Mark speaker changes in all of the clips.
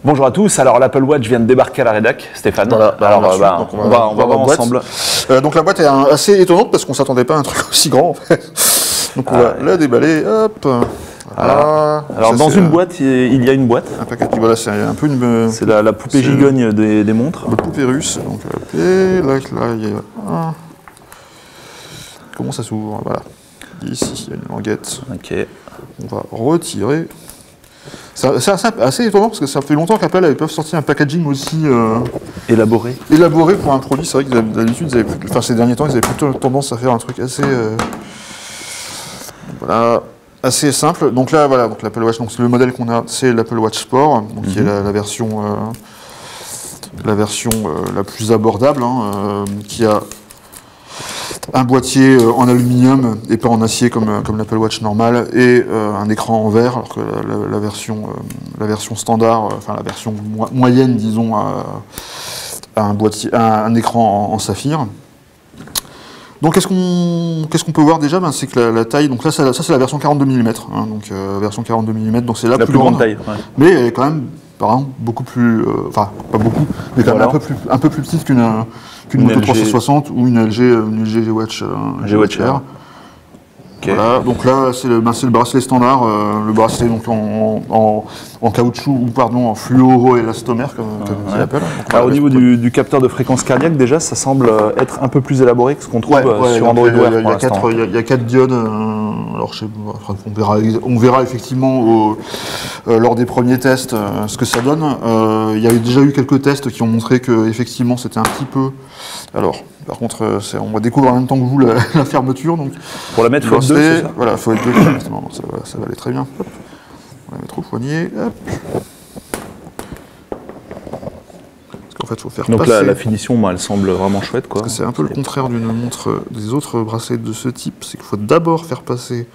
Speaker 1: Bonjour à tous, alors l'Apple Watch vient de débarquer à la rédac, Stéphane.
Speaker 2: Voilà,
Speaker 1: alors
Speaker 2: on
Speaker 1: va voir ensemble.
Speaker 2: Donc la boîte est assez étonnante parce qu'on ne s'attendait pas à un truc aussi grand en fait. Donc on va la déballer, hop. Voilà.
Speaker 1: Alors dans une boîte, il y a une boîte.
Speaker 2: Un paquet, voilà, c'est un peu une...
Speaker 1: C'est la poupée gigogne des montres.
Speaker 2: La poupée russe, donc et là, il y a... Comment ça s'ouvre? Voilà. Ici, il y a une languette.
Speaker 1: Ok.
Speaker 2: On va retirer. C'est assez étonnant parce que ça fait longtemps qu'Apple avait pas sorti un packaging aussi
Speaker 1: élaboré
Speaker 2: pour un produit. C'est vrai que d'habitude, ces derniers temps, ils avaient plutôt tendance à faire un truc assez, voilà, assez simple. Donc là, voilà, donc l'Apple Watch. Donc le modèle qu'on a, c'est l'Apple Watch Sport, donc qui est la version la plus abordable, qui a un boîtier en aluminium et pas en acier comme l'Apple Watch normal, et un écran en verre, alors que la version standard, enfin la version moyenne, disons, a un écran en saphir. Donc qu'est-ce qu'on peut voir déjà? C'est que la taille, donc là ça c'est la version 42 mm, donc version 42 mm, donc c'est la plus grande
Speaker 1: taille,
Speaker 2: mais elle est quand même beaucoup plus, enfin pas beaucoup, mais quand même un peu plus petite qu'une Moto 360 ou une LG G-Watch R. Okay. Voilà, donc là c'est le bracelet standard, le bracelet donc en caoutchouc ou en fluoro-élastomère comme dit Apple.
Speaker 1: Alors, au niveau du capteur de fréquence cardiaque, déjà ça semble être un peu plus élaboré que ce qu'on trouve sur Android Wear.
Speaker 2: Il y a 4 diodes. Alors on verra effectivement lors des premiers tests ce que ça donne. Il y a déjà eu quelques tests qui ont montré que effectivement c'était un petit peu. Alors par contre on va découvrir en même temps que vous la fermeture. Donc
Speaker 1: pour la mettre x2, c'est ça?
Speaker 2: Voilà, x2 exactement. Ça va aller très bien. Hop. On va mettre au poignet. Hop. Parce qu'en fait, il faut faire
Speaker 1: donc
Speaker 2: passer.
Speaker 1: Donc la finition, moi, elle semble vraiment chouette, quoi.
Speaker 2: C'est un peu le contraire d'une montre des autres bracelets de ce type. C'est qu'il faut d'abord faire passer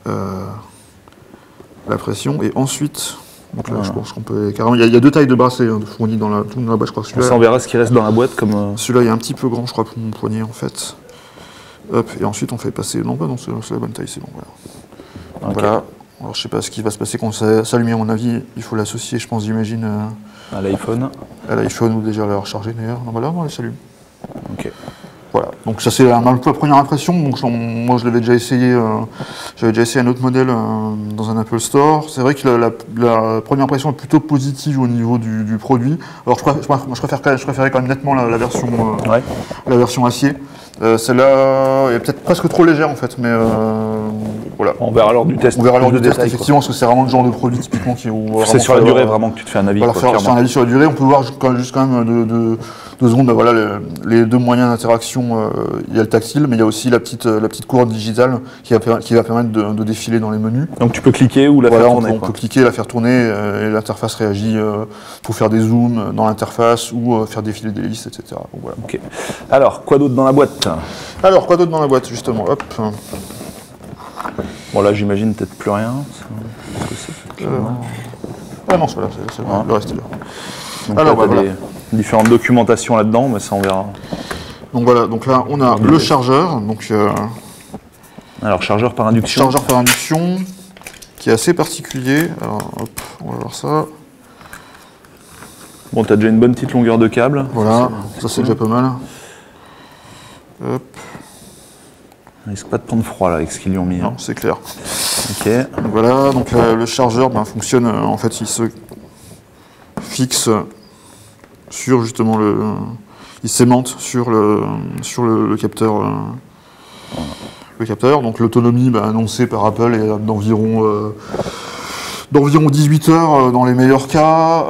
Speaker 2: la pression et ensuite. Donc là, je pense qu'on peut carrément. Il y a deux tailles de bracelets fournies dans la boîte. Je crois que
Speaker 1: ça, on verra ce qui reste dans la boîte comme.
Speaker 2: Celui-là, il est un petit peu grand, je crois, pour mon poignet en fait. Hop, et ensuite on fait passer. Non, c'est la bonne taille, c'est bon. Voilà. Okay. Voilà. Alors je sais pas ce qui va se passer quand ça s'allume, à mon avis. Il faut l'associer, je pense, j'imagine.
Speaker 1: À l'iPhone.
Speaker 2: À l'iPhone ou déjà la recharger d'ailleurs. Non, voilà, elle s'allume.
Speaker 1: Ok.
Speaker 2: Voilà, donc ça c'est la première impression. Donc moi je l'avais déjà essayé, j'avais déjà essayé un autre modèle dans un Apple Store. C'est vrai que la première impression est plutôt positive au niveau du produit. Alors je préférais quand même nettement la version acier. Celle-là est peut-être presque trop légère en fait, mais voilà.
Speaker 1: On verra lors du test.
Speaker 2: On verra lors du test, effectivement, parce que c'est vraiment le genre de produit typiquement qui.
Speaker 1: C'est sur la durée vraiment que tu te fais un avis.
Speaker 2: Voilà, faire un avis sur la durée. On peut voir juste quand même deux secondes. Voilà, les deux moyens d'interaction. Il y a le tactile, mais il y a aussi la petite courbe digitale qui va permettre de défiler dans les menus.
Speaker 1: Donc tu peux cliquer ou la faire tourner.
Speaker 2: On peut cliquer, la faire tourner, et l'interface réagit pour faire des zooms dans l'interface ou faire défiler des listes, etc. Donc, voilà.
Speaker 1: Okay. Alors, quoi d'autre dans la boîte?
Speaker 2: Alors, quoi d'autre dans la boîte, justement? Hop.
Speaker 1: Bon, là, j'imagine peut-être plus rien.
Speaker 2: Ah non, c'est là, le reste est là.
Speaker 1: Donc alors, là, voilà. Des différentes documentations là-dedans, mais ça, on verra.
Speaker 2: Donc voilà, donc là, on a le chargeur. Donc,
Speaker 1: alors, chargeur par induction.
Speaker 2: Chargeur par induction, qui est assez particulier. Alors, hop, on va voir ça.
Speaker 1: Bon, tu as déjà une bonne petite longueur de câble.
Speaker 2: Voilà, ça c'est déjà pas mal. Hop.
Speaker 1: Il risque pas de prendre froid là avec ce qu'ils lui ont mis.
Speaker 2: Non, c'est clair.
Speaker 1: Ok.
Speaker 2: Donc voilà, donc le chargeur fonctionne, en fait il se fixe sur justement il s'aimante sur le capteur. Le capteur, donc l'autonomie annoncée par Apple est d'environ 18 heures dans les meilleurs cas.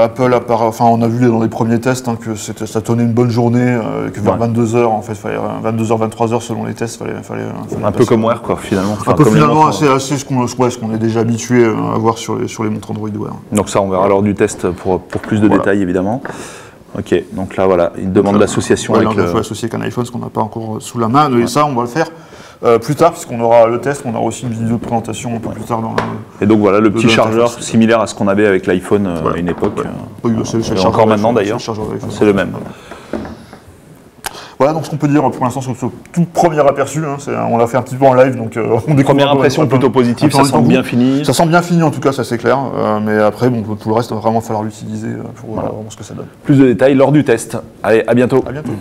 Speaker 2: Apple, on a vu dans les premiers tests que ça tenait une bonne journée, que vers 22 heures, en fait, 22h, 23 heures selon les tests, fallait
Speaker 1: un peu comme Wear, quoi, finalement.
Speaker 2: Un peu finalement, assez ce qu'on est déjà habitué à voir sur les montres Android Wear.
Speaker 1: Donc ça, on verra lors du test pour plus de détails, évidemment. Ok, donc là, voilà, il demande l'association avec
Speaker 2: il faut associer qu'un iPhone, ce qu'on n'a pas encore sous la main, et ça, on va le faire. Plus tard, puisqu'on aura le test, on aura aussi une vidéo de présentation un peu plus tard.
Speaker 1: Et donc voilà, le petit chargeur similaire à ce qu'on avait avec l'iPhone à une époque.
Speaker 2: Oui, c'est
Speaker 1: encore maintenant d'ailleurs, c'est le même.
Speaker 2: Voilà, donc ce qu'on peut dire pour l'instant sur ce tout premier aperçu, hein, on l'a fait un petit peu en live, donc on découvre
Speaker 1: Première impression plutôt positive, ça semble bien fini.
Speaker 2: Ça semble bien fini en tout cas, ça c'est clair, mais après bon, tout le reste, il va vraiment falloir l'utiliser pour voir vraiment ce que ça donne.
Speaker 1: Plus de détails lors du test. Allez, à bientôt.
Speaker 2: À bientôt.